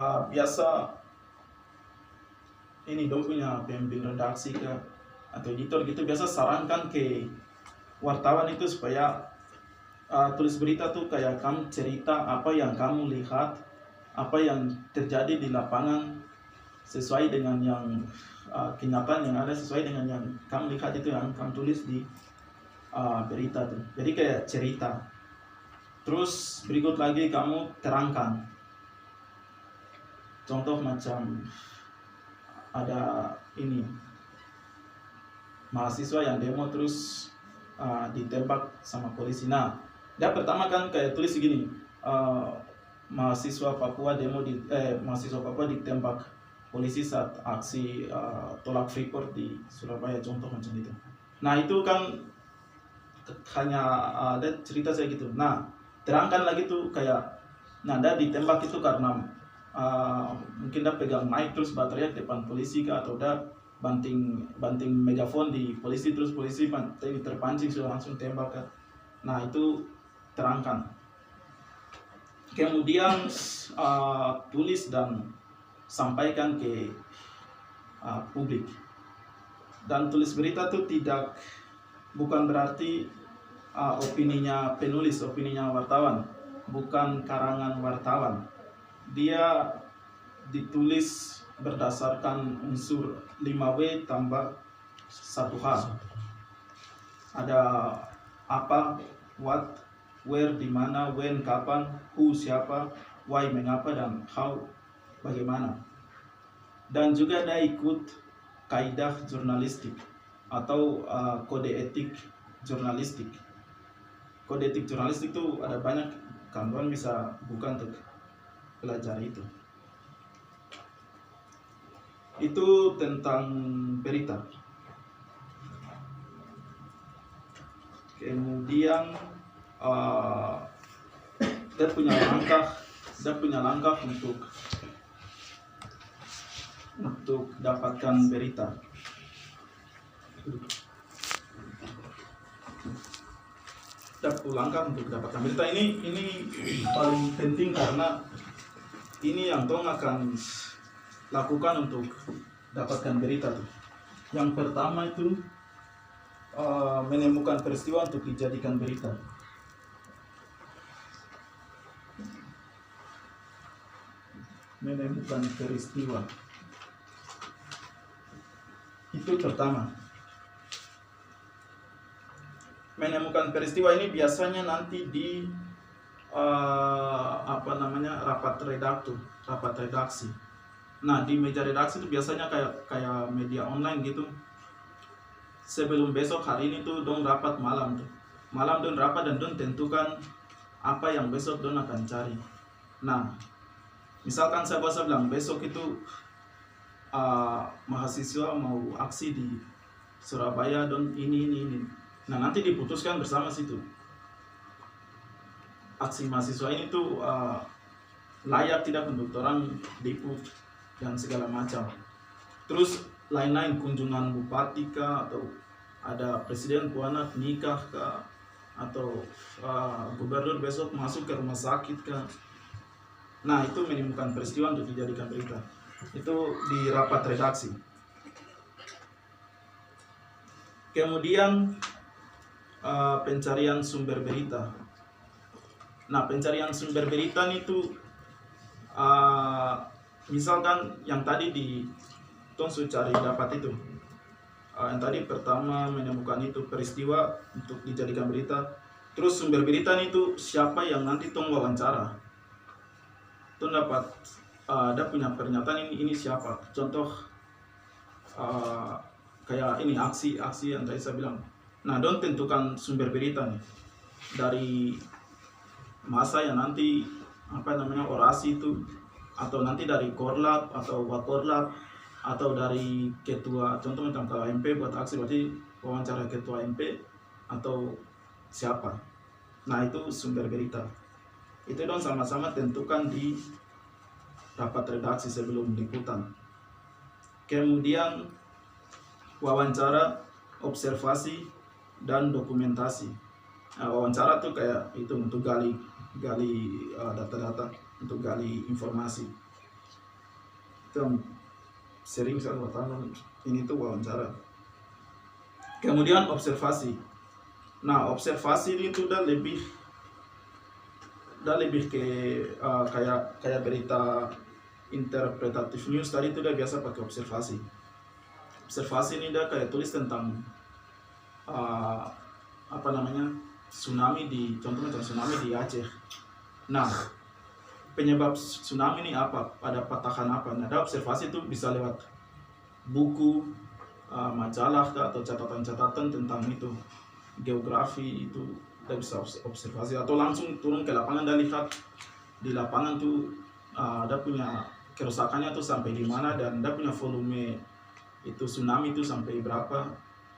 Biasa ini dong punya pemimpin redaksi ke atau editor gitu biasa sarankan ke wartawan itu supaya tulis berita tuh kayak kamu cerita apa yang kamu lihat, apa yang terjadi di lapangan sesuai dengan yang kenyataan yang ada, sesuai dengan yang kamu lihat itu yang kamu tulis di berita tuh. Jadi kayak cerita. Terus berikut lagi kamu terangkan. Contoh macam ada ini mahasiswa yang demo terus ditembak sama polisi. Nah, dia pertama kan kayak tulis segini, mahasiswa Papua ditembak polisi saat aksi tolak Freeport di Surabaya, contoh macam itu. Nah itu kan hanya ada cerita saya gitu. Nah terangkan lagi tuh kayak, nah dia ditembak itu karena mungkin dia pegang mic terus baterai depan polisi kah, atau dia banting megafon di polisi terus polisi terpancing sudah langsung tembak kah. Nah itu terangkan. Kemudian tulis dan sampaikan ke publik. Dan tulis berita itu bukan berarti opininya penulis, opininya wartawan, bukan karangan wartawan. Dia ditulis berdasarkan unsur 5W tambah 1H. Ada apa, what, where, di mana, when, kapan, who, siapa, why, mengapa, dan how, bagaimana. Dan juga ada ikut kaidah jurnalistik atau kode etik jurnalistik. Kode etik jurnalistik itu ada banyak, kawan bisa buka untuk belajar itu. Itu tentang berita. Kemudian dia punya langkah untuk dapatkan berita. Langkah untuk dapatkan berita ini paling penting karena ini yang tong akan lakukan untuk dapatkan berita tuh. Yang pertama itu menemukan peristiwa untuk dijadikan berita. Menemukan peristiwa itu pertama. Menemukan peristiwa ini biasanya nanti di rapat redaksi. Nah di meja redaksi itu biasanya kayak media online gitu. Sebelum besok hari ini tuh dong rapat malam dong rapat dan dong tentukan apa yang besok dong akan cari. Nah misalkan saya bilang besok itu mahasiswa mau aksi di Surabaya dong ini. Nah nanti diputuskan bersama situ. Aksi mahasiswa ini tuh layak tidak untuk orang liput dan segala macam. Terus lain-lain kunjungan bupati kah, atau ada presiden puanak nikah kah, atau gubernur besok masuk ke rumah sakit kah. Nah itu menemukan peristiwa untuk dijadikan berita. Itu di rapat redaksi. Kemudian pencarian sumber berita. Nah pencarian sumber berita itu misalkan yang tadi di Tonsu cari dapat itu, yang tadi pertama menemukan itu peristiwa untuk dijadikan berita. Terus sumber berita itu siapa yang nanti tong wawancara. Tong dapat ada punya pernyataan ini siapa. Contoh kayak ini aksi yang tadi saya bilang. Nah don tentukan sumber berita nih dari masa yang nanti orasi itu, atau nanti dari korlap atau wakorlap, atau dari ketua, contoh tentang kalau MP buat aksi berarti wawancara ketua MP atau siapa. Nah itu sumber berita. Itu dong sama-sama tentukan di rapat redaksi sebelum liputan. Kemudian wawancara, observasi, dan dokumentasi. Nah, wawancara tuh kayak itu untuk gali data-data, untuk gali informasi. Itu yang sering saya wartawan ini tuh wawancara. Kemudian observasi. Nah, observasi ini tuh udah lebih ke kayak berita interpretatif news tadi itu udah biasa pakai observasi. Observasi ini udah kayak tulis tentang apa namanya, tsunami contohnya tsunami di Aceh. Nah, penyebab tsunami ini apa, ada patahan apa. Nah, ada observasi itu bisa lewat buku, majalah atau catatan-catatan tentang itu, geografi itu kita bisa observasi, atau langsung turun ke lapangan dan lihat di lapangan tuh ada punya kerusakannya tuh sampai di mana, dan ada punya volume itu tsunami itu sampai berapa,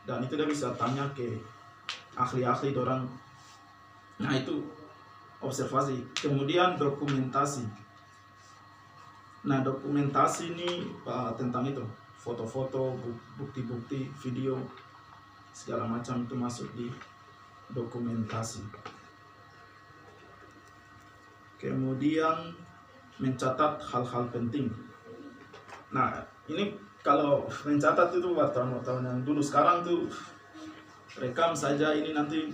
dan itu dia bisa tanya ke ahli-ahli dorang. Nah, itu observasi. Kemudian dokumentasi. Nah, dokumentasi ini tentang itu, foto-foto, bukti-bukti, video, segala macam itu masuk di dokumentasi. Kemudian mencatat hal-hal penting. Nah, ini kalau mencatat itu wartawan-wartawan yang dulu, sekarang tuh rekam saja, ini nanti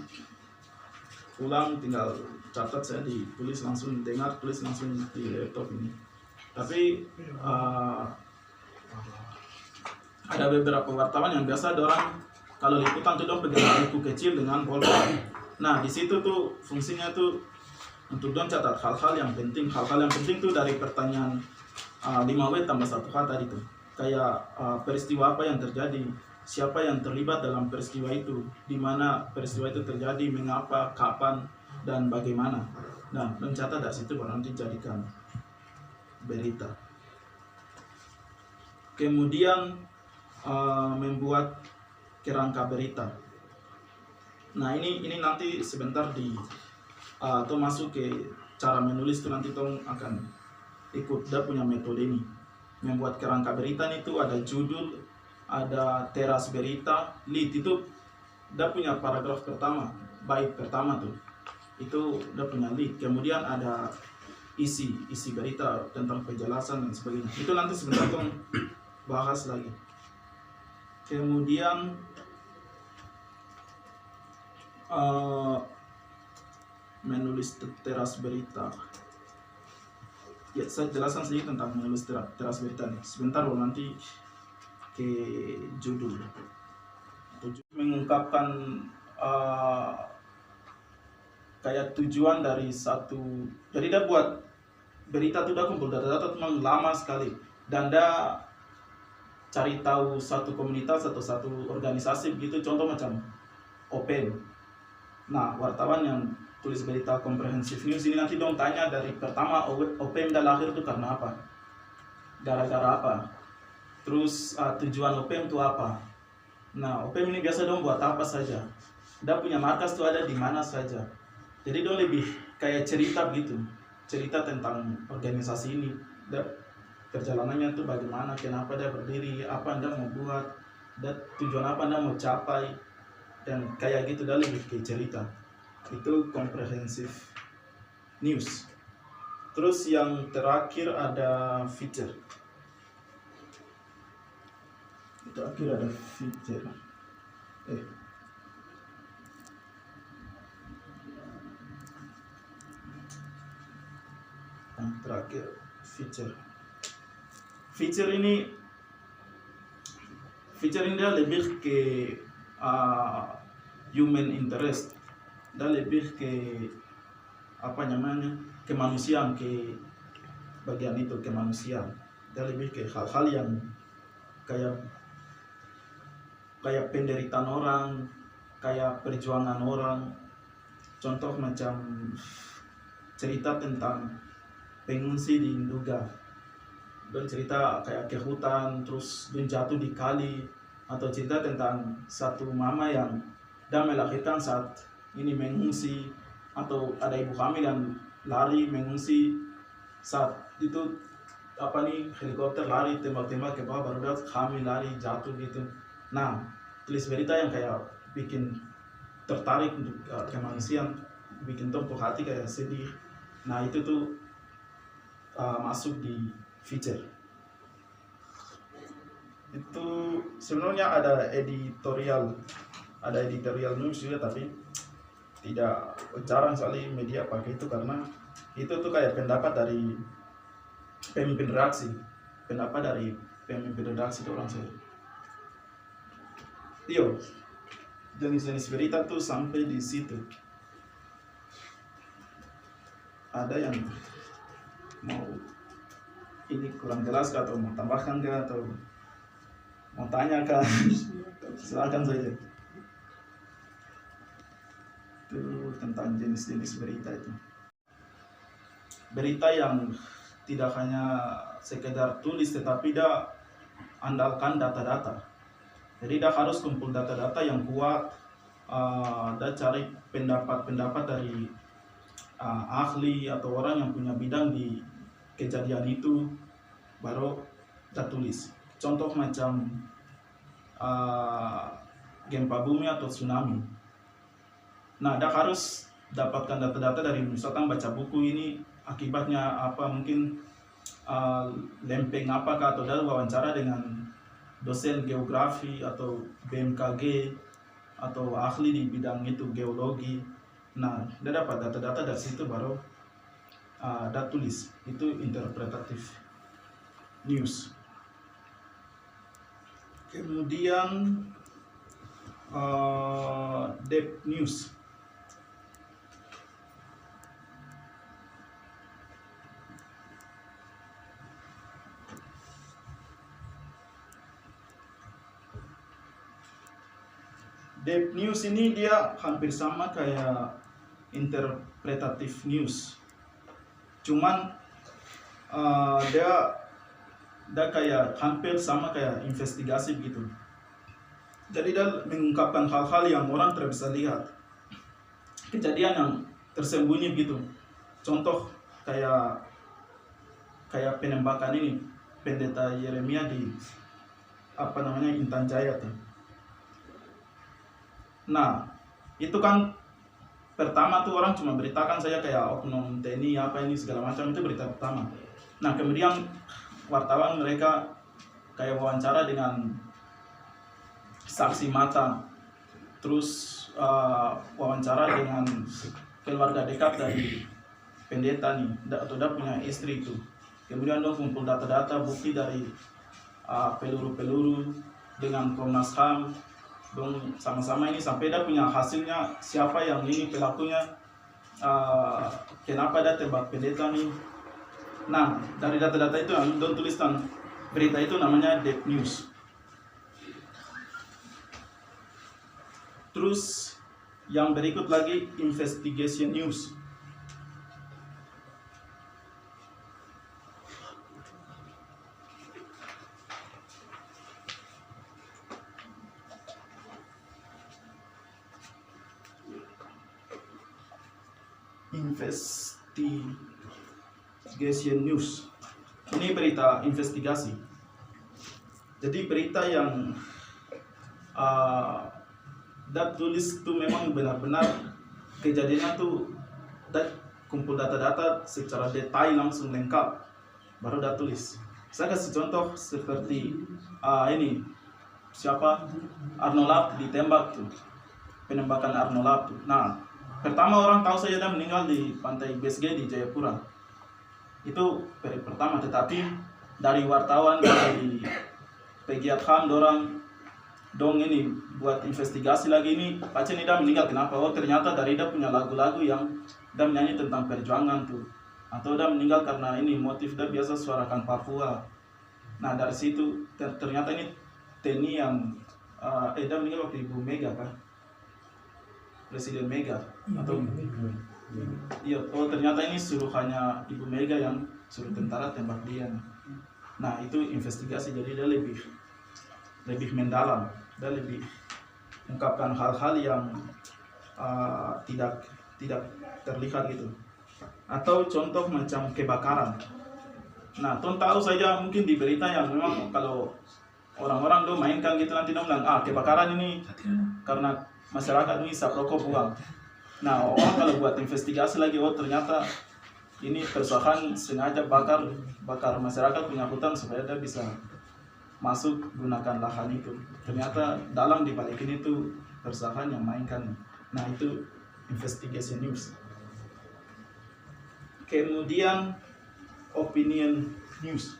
pulang tinggal catat, saya ditulis langsung, dengar tulis langsung di laptop ini. Tapi ada beberapa wartawan yang biasa dorang kalau liputan tuh dong pegang buku kecil dengan bolpen. Nah, di situ tuh fungsinya tuh untuk dong catat hal-hal yang penting. Hal-hal yang penting tuh dari pertanyaan 5W tambah 1H tadi tuh. Kayak peristiwa apa yang terjadi, siapa yang terlibat dalam peristiwa itu, di mana peristiwa itu terjadi, mengapa, kapan, dan bagaimana. Nah, mencatat dari situ baru nanti jadikan berita. Kemudian membuat kerangka berita. Nah, ini nanti sebentar atau masuk ke cara menulis itu, nanti tolong akan ikut dia punya metode ini. Membuat kerangka berita itu ada judul, ada teras berita, lead itu dia punya paragraf pertama, bait pertama tuh. Itu dia punya lead. Kemudian ada isi berita tentang penjelasan dan sebagainya. Itu nanti sebentar tolong bahas lagi. Kemudian menulis teras berita. Ya, saya jelaskan sedikit tentang menulis teras berita nih. Sebentar baru nanti ke judul. Mengungkapkan kayak tujuan dari satu. Jadi dia buat berita tuh, dia kumpul data-data memang lama sekali, dan dia cari tahu satu komunitas atau satu organisasi begitu, contoh macam Open. Nah, wartawan yang tulis berita komprehensif news ini nanti dong tanya dari pertama Open dah lahir itu karena apa, gara-gara apa, terus tujuan Open itu apa. Nah, Open ini biasa dong buat apa saja, dia punya markas tuh ada di mana saja. Jadi dong lebih kayak cerita begitu, cerita tentang organisasi ini, perjalanannya tuh bagaimana, kenapa dia berdiri, apa Anda mau buat, dan tujuan apa Anda mau capai, dan kayak gitu, dia lebih ke cerita. Itu komprehensif news. Terus yang terakhir ada feature. Terakhir ada feature. Terakhir feature. Feature ini dia lebih ke human interest, dan lebih ke apa namanya, kemanusiaan, ke bagian itu kemanusiaan. Dan lebih ke hal-hal yang kayak penderitaan orang, kayak perjuangan orang. Contoh macam cerita tentang pengungsi di Nduga, dan cerita kayak ke hutan terus dan jatuh di kali, atau cerita tentang satu mama yang dan melahirkan saat ini mengungsi, atau ada ibu hamil yang lari mengungsi, saat itu helikopter lari tembak-tembak ke bawah, baru dia hamil lari jatuh gitu. Nah, tulis berita yang kayak bikin tertarik untuk kemanusiaan, bikin tumpuk hati kayak sedih. Nah, itu tuh masuk di feature. itu sebenarnya ada editorial news juga, tapi tidak jarang sekali media pakai itu karena itu tuh kayak pendapat dari pemimpin redaksi itu orang saya. Iyo, jenis-jenis berita tuh sampai di situ. Ada yang mau ini kurang jelas kah, atau mau tambahkan kah, atau mau tanya kah? Silakan saja. Itu tentang jenis-jenis berita itu. Berita yang tidak hanya sekedar tulis, tetapi dia andalkan data-data. Jadi dia harus kumpul data-data yang kuat, dia cari pendapat-pendapat dari ahli atau orang yang punya bidang di kejadian itu, baru dia tulis. Contoh macam gempa bumi atau tsunami. Nah, dia harus dapatkan data-data dari, misalkan baca buku ini akibatnya apa, mungkin lempeng apakah, atau dia wawancara dengan dosen geografi atau BMKG atau ahli di bidang itu, geologi. Nah, dia dapat data-data dari situ, baru dia tulis. Itu interpretatif news. Kemudian depth news. Depth news ini dia hampir sama kayak interpretatif news, cuman dia kayak hampir sama kayak investigasi begitu. Jadi dia mengungkapkan hal-hal yang orang tidak bisa lihat, kejadian yang tersembunyi begitu. Contoh kayak penembakan ini pendeta Yeremia di Intan Jaya tuh. Nah, itu kan pertama tuh orang cuma beritakan saja kayak oknum TNI apa ini segala macam, itu berita pertama. Nah, kemudian wartawan mereka kayak wawancara dengan saksi mata, terus wawancara dengan keluarga dekat dari pendeta nih, atau dia punya istri itu. Kemudian dong kumpul data-data bukti dari peluru-peluru dengan Komnas HAM, dong sama-sama ini sampai dia punya hasilnya, siapa yang ini pelakunya, kenapa dia tembak pendeta nih. Nah, dari data-data itu dong tuliskan berita itu, namanya depth news. Terus yang berikut lagi investigation news. Investigation news ini berita investigasi. Jadi berita yang dat tulis itu memang benar-benar kejadiannya tuh, dat kumpul data-data secara detail langsung lengkap, baru dat tulis. Saya kasih contoh seperti ini, siapa Arnolap ditembak tuh, penembakan Arnolap tuh. Nah, pertama orang tahu saja dia meninggal di pantai BSG di Jayapura. Itu pertama, tetapi dari wartawan, dari pegiat HAM, dong ini buat investigasi lagi ini, Pace ini dia meninggal kenapa? Oh, ternyata dari dia punya lagu-lagu yang dia menyanyi tentang perjuangan tuh. Atau dia meninggal karena ini motif dia biasa suarakan Papua. Nah, dari situ ternyata ini TNI yang dia meninggal waktu Ibu Mega kan? Presiden Mega atau iya, oh ternyata ini suruhannya Ibu Mega yang suruh tentara tembak dia. Nah, itu investigasi, jadi dia lebih mendalam, dia lebih mengungkapkan hal-hal yang tidak terlihat gitu. Atau contoh macam kebakaran. Nah, tuan tahu saja mungkin di berita yang memang kalau orang-orang tuh mainkan gitu, nanti dong bilang kebakaran ini karena masyarakat ini isap rokok buang. Nah, orang kalau buat investigasi lagi, oh ternyata ini kerusakan sengaja bakar masyarakat punya hutan supaya dia bisa masuk gunakan lahan itu. Ternyata dalam di balik ini tuh perusahaan yang mainkan. Nah itu investigation news. Kemudian opinion news.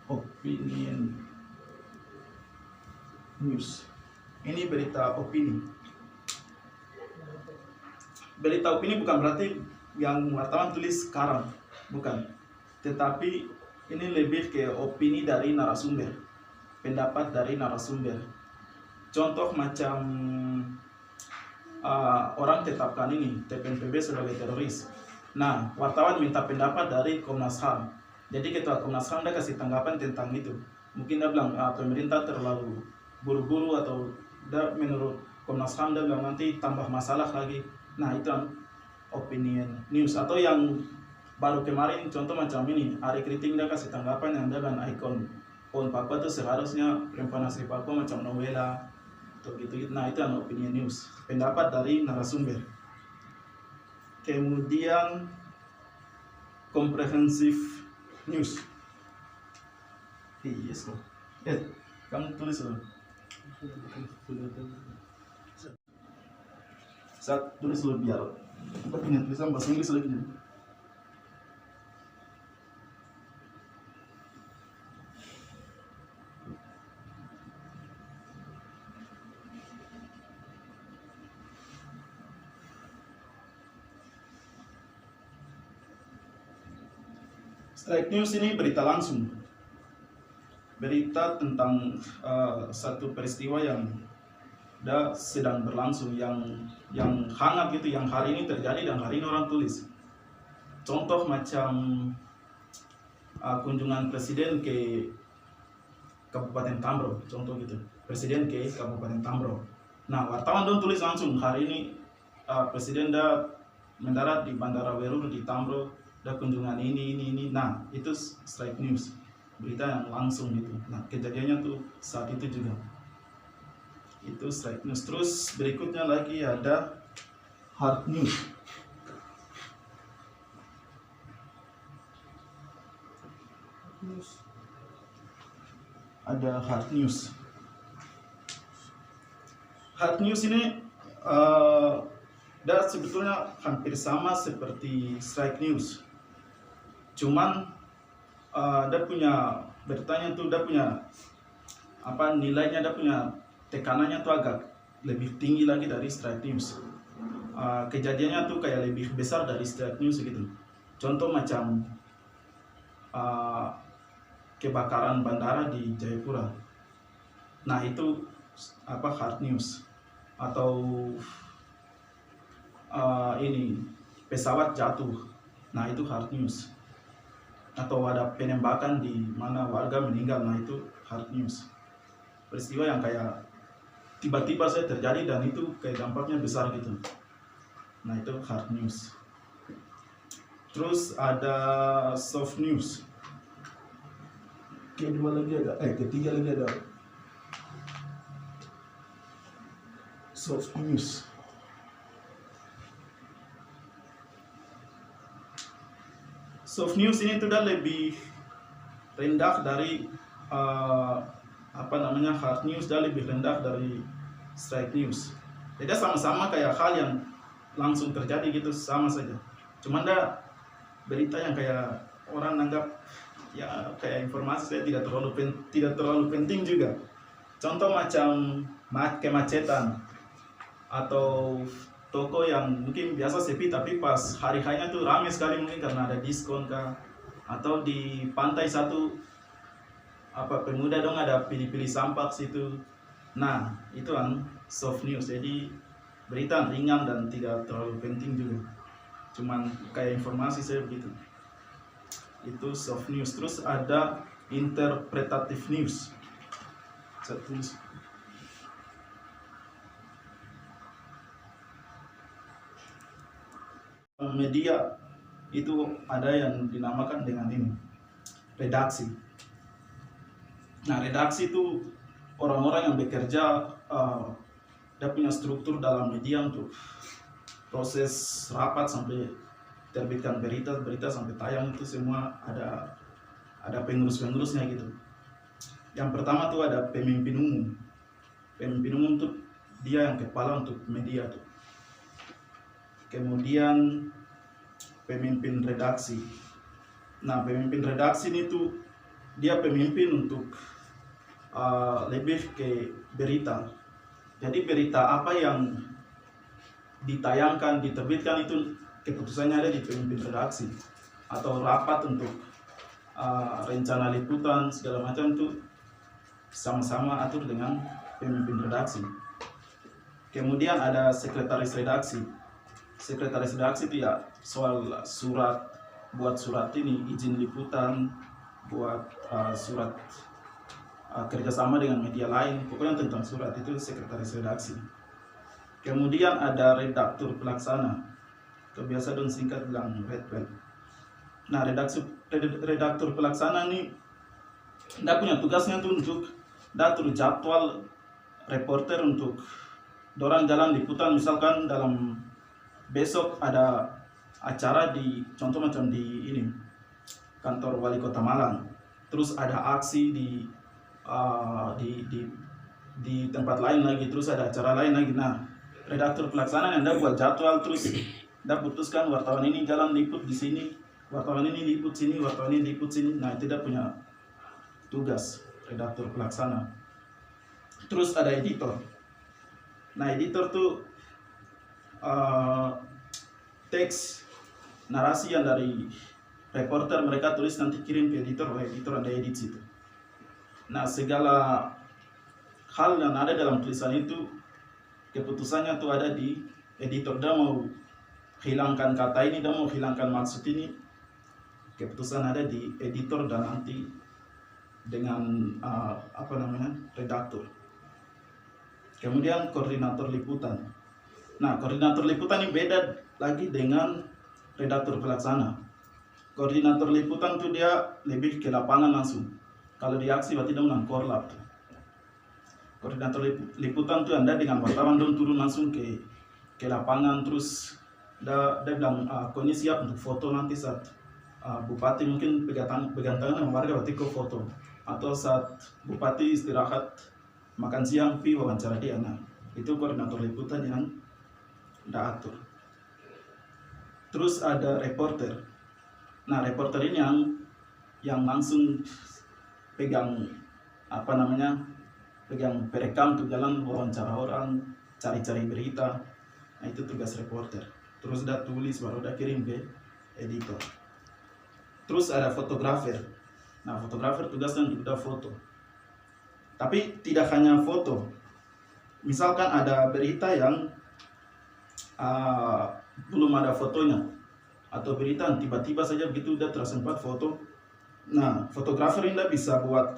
Opinion news. Ini berita opini. Berita opini bukan berarti yang wartawan tulis sekarang, bukan. Tetapi ini lebih ke opini dari narasumber, pendapat dari narasumber. Contoh macam orang tetapkan ini TPNPB sebagai teroris. Nah, wartawan minta pendapat dari Komnas HAM. Jadi ketua Komnas HAM dia kasih tanggapan tentang itu. Mungkin dia bilang pemerintah terlalu buru-buru, atau dia menurut Komnas HAM dia bilang nanti tambah masalah lagi. Nah itu opinion news. Atau yang baru kemarin contoh macam ini, Ari Kriting dia kasih tanggapan yang dengan ikon pohon Papua itu seharusnya perempuan asli Papua macam Novela atau gitu. Nah itu opinion news, pendapat dari narasumber. Kemudian comprehensive news. Yes loh. Kamu tulis loh. Saya tulis dulu biar kita punya tulisan bahasa Inggris lagi. Strike news ini berita langsung, berita tentang satu peristiwa yang sedang berlangsung, yang hangat gitu, yang hari ini terjadi dan hari ini orang tulis. Contoh macam kunjungan presiden ke Kabupaten Tambro, contoh gitu, presiden ke Kabupaten Tambro. Nah wartawan dong tulis langsung hari ini presiden mendarat di Bandara Werur di Tambro, kunjungan ini. Nah itu strike news, berita yang langsung gitu. Nah kejadiannya tuh saat itu juga. Itu strike news. Terus berikutnya lagi ada hard news. Ada hard news. Hard news ini sebetulnya hampir sama seperti strike news. Cuman dia punya beritanya tuh, dia punya nilainya, dia punya tekanannya tuh agak lebih tinggi lagi dari strike news. Kejadiannya tuh kayak lebih besar dari strike news gitu. Contoh macam kebakaran bandara di Jayapura. Nah itu hard news. Atau ini pesawat jatuh. Nah itu hard news. Atau ada penembakan di mana warga meninggal. Nah itu hard news. Peristiwa yang kayak tiba-tiba saya terjadi dan itu kayak dampaknya besar gitu. Nah itu hard news. Terus ada soft news. Ketiga lagi ada soft news. Soft news ini tuh udah lebih rendah dari hard news, dan lebih rendah dari strike news. Jadi sama-sama kayak hal yang langsung terjadi gitu, sama saja. Cuman berita yang kayak orang anggap ya kayak informasi saya tidak terlalu penting juga. Contoh macam kemacetan atau toko yang mungkin biasa sepi tapi pas hari-harinya tuh ramai sekali, mungkin karena ada diskon kah, atau di pantai satu pemuda dong ada pilih-pilih sampah situ. Nah itu soft news, jadi berita ringan dan tidak terlalu penting juga, cuman kayak informasi saya begitu. Itu soft news. Terus ada interpretative news. Saya tulis. Media itu ada yang dinamakan dengan ini, redaksi. Nah redaksi itu orang-orang yang bekerja, dia punya struktur dalam media untuk proses rapat sampai terbitkan berita sampai tayang itu semua ada pengurus-pengurusnya gitu. Yang pertama tuh ada pemimpin umum. Pemimpin umum tuh dia yang kepala untuk media tuh. Kemudian pemimpin redaksi. Nah, pemimpin redaksi ini tuh dia pemimpin untuk lebih ke berita. Jadi berita apa yang ditayangkan, diterbitkan itu keputusannya ada di pemimpin redaksi, atau rapat untuk rencana liputan segala macam itu sama-sama atur dengan pemimpin redaksi. Kemudian ada sekretaris redaksi. Sekretaris redaksi itu ya soal surat, buat surat ini izin liputan, buat surat kerjasama dengan media lain, pokoknya tentang surat itu sekretaris redaksi. Kemudian ada redaktur pelaksana, kebiasa dong singkat bilang redpel. Nah, redaktur pelaksana ini dia punya tugasnya tuh untuk datur jadwal reporter untuk dorang jalan liputan. Misalkan dalam besok ada acara di contoh macam di ini kantor wali kota Malang, terus ada aksi di tempat lain lagi, terus ada acara lain lagi. Nah, redaktur pelaksana yang buat jadwal, terus dia putuskan wartawan ini jalan liput di sini, wartawan ini liput sini, wartawan ini liput sini. Nah, itu dia punya tugas redaktur pelaksana. Terus ada editor. Nah, editor tuh teks narasi yang dari reporter mereka tulis nanti kirim ke editor, editor ada edit situ. Nah, segala hal yang ada dalam tulisan itu keputusannya tuh ada di editor. Dia mau hilangkan kata ini, dia mau hilangkan maksud ini, keputusan ada di editor dan nanti dengan redaktur. Kemudian koordinator liputan. Nah, koordinator liputan ini beda lagi dengan redaktur pelaksana. Koordinator liputan tuh dia lebih ke lapangan langsung. Kalau di aksi berarti dia menang korlap. Koordinator liputan tuh Anda dengan wartawan dong turun langsung ke lapangan, terus dia bilang kau ini siap untuk foto nanti saat bupati mungkin pegang tangan sama warga berarti kau foto, atau saat bupati istirahat makan siang pi wawancara dia. Nah, itu koordinator liputan yang anda atur. Terus ada reporter. Nah, reporter ini yang langsung pegang pegang perekam tuh jalan wawancara orang, cari-cari berita. Nah, itu tugas reporter. Terus udah tulis baru udah kirim ke editor. Terus ada fotografer. Nah, fotografer tugasnya juga foto. Tapi tidak hanya foto. Misalkan ada berita yang belum ada fotonya, atau berita tiba-tiba saja begitu udah tersempat foto. Nah, fotografer ini bisa buat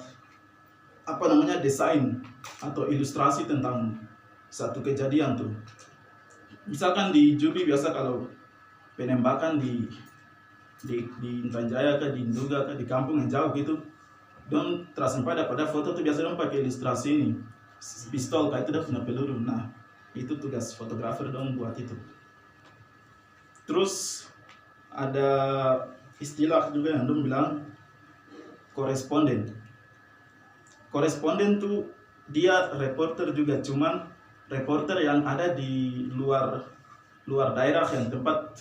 desain atau ilustrasi tentang satu kejadian tuh. Misalkan di Jubi biasa kalau penembakan di Intan Jaya di Nduga di kampung yang jauh gitu, don tersempat pada foto tuh biasa dong pakai ilustrasi ini, pistol kayak itu udah punya peluru. Nah, itu tugas fotografer dong buat itu. Terus ada istilah juga yang dong bilang koresponden. Koresponden tuh dia reporter juga, cuman reporter yang ada di luar daerah yang tempat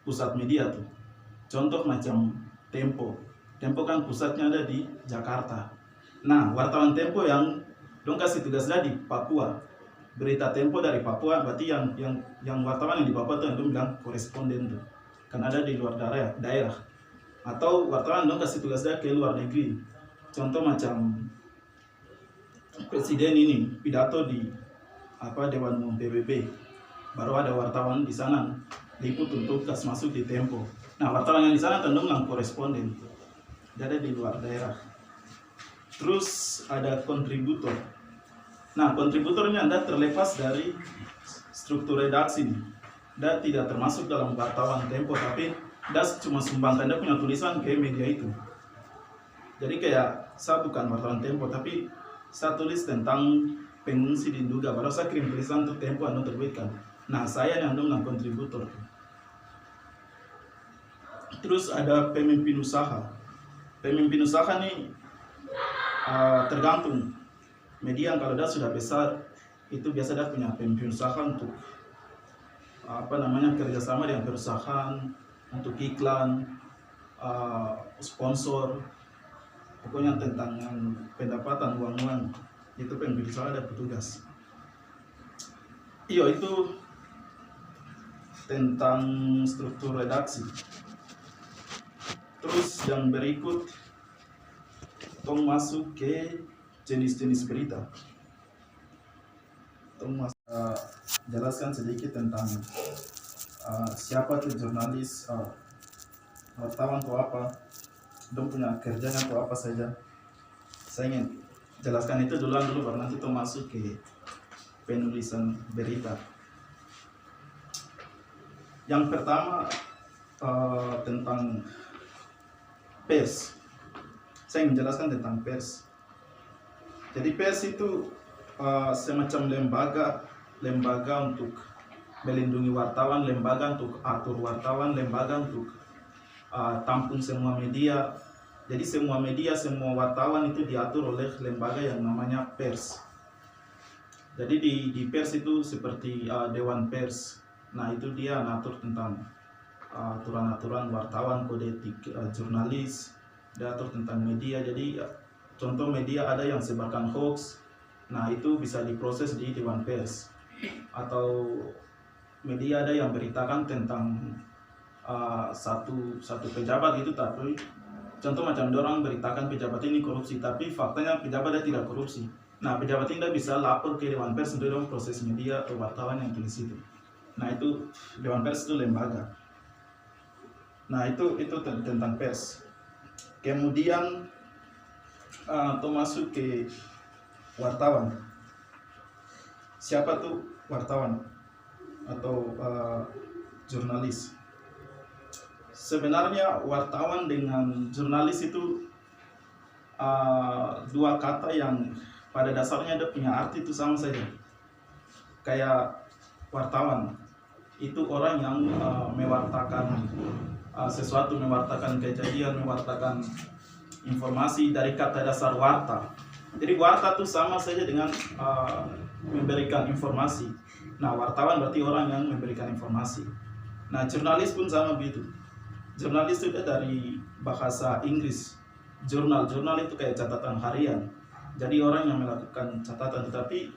pusat media tuh. Contoh macam Tempo. Tempo kan pusatnya ada di Jakarta. Nah, wartawan Tempo yang dong kasih tugasnya di Papua. Berita Tempo dari Papua, berarti yang wartawan yang di Papua tuh yang dong bilang koresponden tuh. Kan ada di luar daerah. Atau wartawan dong kasih tugasnya ke luar negeri. Contoh macam presiden ini pidato di Dewan Umum PBB. Baru ada wartawan di sana liput untuk kas masuk di Tempo. Nah, wartawan yang di sana tandung yang koresponden. Dia ada di luar daerah. Terus ada kontributor. Nah, kontributor ini Anda terlepas dari struktur redaksi. Dia tidak termasuk dalam wartawan Tempo, tapi dia cuma sumbangkan dia punya tulisan ke media itu. Jadi kayak saya bukan wartawan Tempo, tapi saya tulis tentang pengungsi di Nduga, baru saya kirim tulisan untuk Tempo Anda terbitkan. Nah, saya yang dengan kontributor. Terus ada pemimpin usaha. Pemimpin usaha nih tergantung media. Kalau dia sudah besar itu biasa dia punya pemimpin usaha untuk kerjasama dengan perusahaan, untuk iklan, sponsor, pokoknya tentang pendapatan uang-uang. Itu pemimpin usaha ada petugas. Iya, itu tentang struktur redaksi. Terus yang berikut tong masuk ke jenis-jenis berita. Tong jelaskan sedikit tentang siapa tuh jurnalis, wartawan atau apa, dong punya kerjanya atau apa saja. Saya ingin jelaskan itu dulu baru nanti tong masuk ke penulisan berita. Yang pertama tentang pers. Saya ingin menjelaskan tentang pers. Jadi pers itu semacam lembaga untuk melindungi wartawan, lembaga untuk atur wartawan, lembaga untuk tampung semua media. Jadi semua media, semua wartawan itu diatur oleh lembaga yang namanya pers. Jadi di pers itu seperti Dewan Pers. Nah, itu dia ngatur tentang aturan-aturan wartawan, kode etik jurnalis, diatur tentang media. Jadi contoh media ada yang sebarkan hoax, nah itu bisa diproses di Dewan Pers. Atau media ada yang beritakan tentang satu pejabat itu, tapi contoh macam orang beritakan pejabat ini korupsi, tapi faktanya pejabat dia tidak korupsi. Nah, pejabat ini bisa lapor ke Dewan Pers untuk proses media atau wartawan yang tulis itu. Nah, itu Dewan Pers itu lembaga. Nah, itu tentang pers. Kemudian masuk ke wartawan. Siapa tuh wartawan atau jurnalis? Sebenarnya wartawan dengan jurnalis itu dua kata yang pada dasarnya ada punya arti itu sama saja. Kayak wartawan itu orang yang mewartakan sesuatu, mewartakan kejadian, mewartakan informasi dari kata dasar warta. Jadi warta itu sama saja dengan memberikan informasi. Nah, wartawan berarti orang yang memberikan informasi. Nah, jurnalis pun sama begitu. Jurnalis itu dari bahasa Inggris. Jurnal itu kayak catatan harian. Jadi orang yang melakukan catatan, tetapi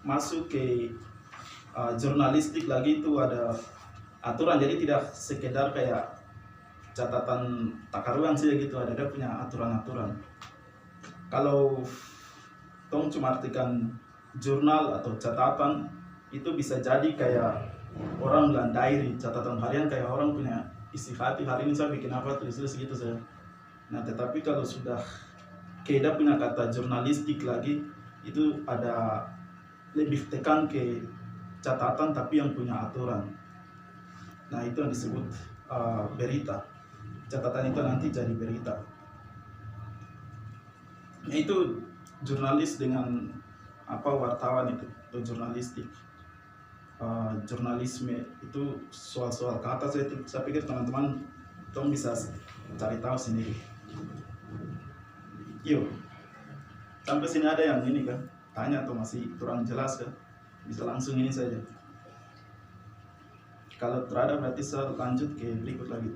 masuk ke jurnalistik lagi itu ada aturan. Jadi tidak sekedar kayak catatan takaruan saja gitu, ada dia punya aturan-aturan. Kalau tong cuma artikan jurnal atau catatan, itu bisa jadi kayak orang bilang diary, catatan harian, kayak orang punya isi hati, hari ini saya bikin apa, tulis gitu saja. Nah, tetapi kalau sudah kayak punya kata jurnalistik lagi, itu ada lebih tekan ke catatan tapi yang punya aturan. Nah, itu yang disebut berita. Catatan itu nanti jadi berita. Nah, itu jurnalis dengan wartawan itu jurnalistik. Jurnalisme itu soal-soal kata saya pikir teman-teman bisa cari tahu sendiri. Yuk, sampai sini ada yang ini kan, tanya atau masih kurang jelas kan, bisa langsung ini saja. Kalau terada berarti saya lanjut ke berikut lagi.